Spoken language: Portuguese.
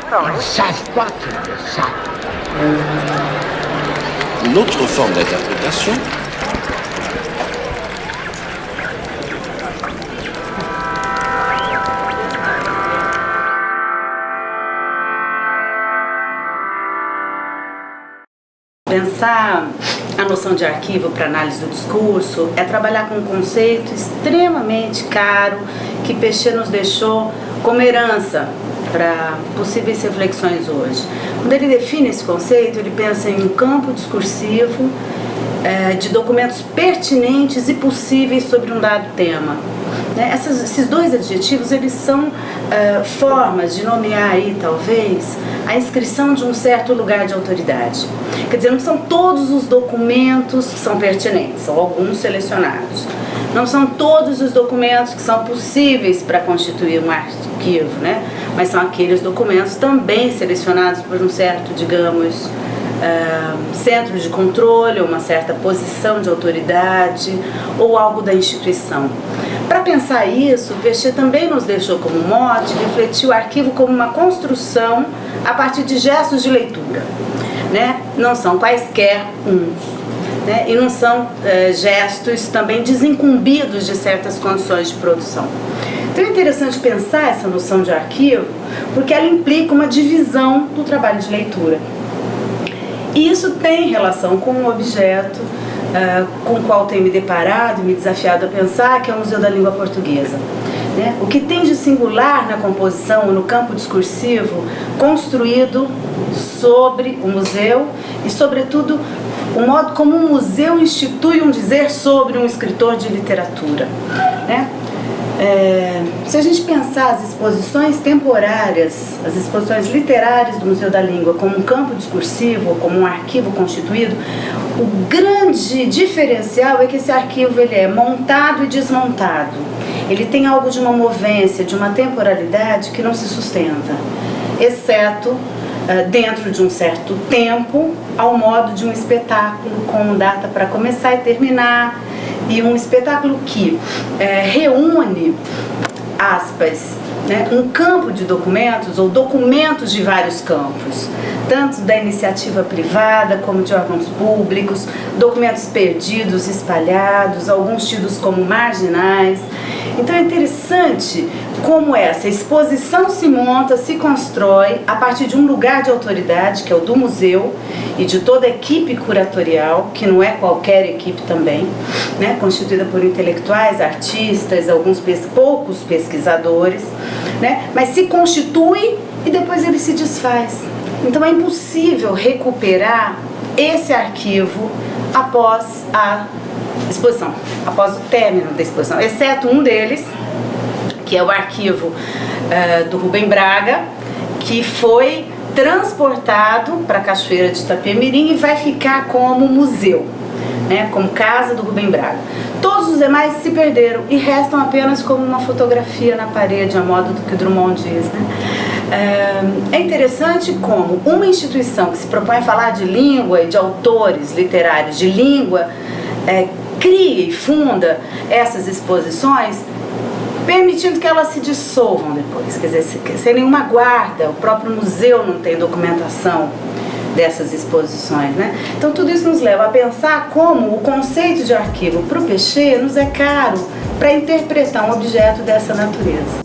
savent pas qu'ils le savent. Une autre forme d'interprétation, Pensar a noção de arquivo para análise do discurso é trabalhar com um conceito extremamente caro que Pechet nos deixou como herança para possíveis reflexões hoje. Quando ele define esse conceito, ele pensa em um campo discursivo de documentos pertinentes e possíveis sobre um dado tema. Esses dois adjetivos, eles são formas de nomear aí, talvez, a inscrição de um certo lugar de autoridade. Quer dizer, não são todos os documentos que são pertinentes, são alguns selecionados. Não são todos os documentos que são possíveis para constituir um arquivo, mas são aqueles documentos também selecionados por um certo, digamos, centro de controle, uma certa posição de autoridade ou algo da instituição. Para pensar isso, Pechet também nos deixou como mote refletir o arquivo como uma construção a partir de gestos de leitura. Não são quaisquer uns. E não são gestos também desincumbidos de certas condições de produção. Então é interessante pensar essa noção de arquivo porque ela implica uma divisão do trabalho de leitura. E isso tem relação com um objeto com o qual tenho me deparado e me desafiado a pensar, que é o Museu da Língua Portuguesa. O que tem de singular na composição, no campo discursivo, construído sobre o museu e, sobretudo, o modo como o museu institui um dizer sobre um escritor de literatura. Se a gente pensar as exposições temporárias, as exposições literárias do Museu da Língua como um campo discursivo, como um arquivo constituído, o grande diferencial é que esse arquivo ele é montado e desmontado. Ele tem algo de uma movência, de uma temporalidade que não se sustenta, exceto dentro de um certo tempo, ao modo de um espetáculo com data para começar e terminar, e um espetáculo que reúne, aspas, um campo de documentos ou documentos de vários campos, tanto da iniciativa privada como de órgãos públicos, documentos perdidos, espalhados, alguns tidos como marginais. Então é interessante como essa exposição se monta, se constrói a partir de um lugar de autoridade, que é o do museu e de toda a equipe curatorial, que não é qualquer equipe também, constituída por intelectuais, artistas, poucos pesquisadores, mas se constitui e depois ele se desfaz. Então é impossível recuperar esse arquivo após a exposição, após o término da exposição, exceto um deles, que é o arquivo do Rubem Braga, que foi transportado para a Cachoeira de Itapemirim e vai ficar como museu, como casa do Rubem Braga. Todos os demais se perderam e restam apenas como uma fotografia na parede, a modo do que Drummond diz. É interessante como uma instituição que se propõe a falar de língua e de autores literários de língua cria e funda essas exposições, permitindo que elas se dissolvam depois, quer dizer, sem nenhuma guarda. O próprio museu não tem documentação dessas exposições, Então tudo isso nos leva a pensar como o conceito de arquivo para o Pechet nos é caro para interpretar um objeto dessa natureza.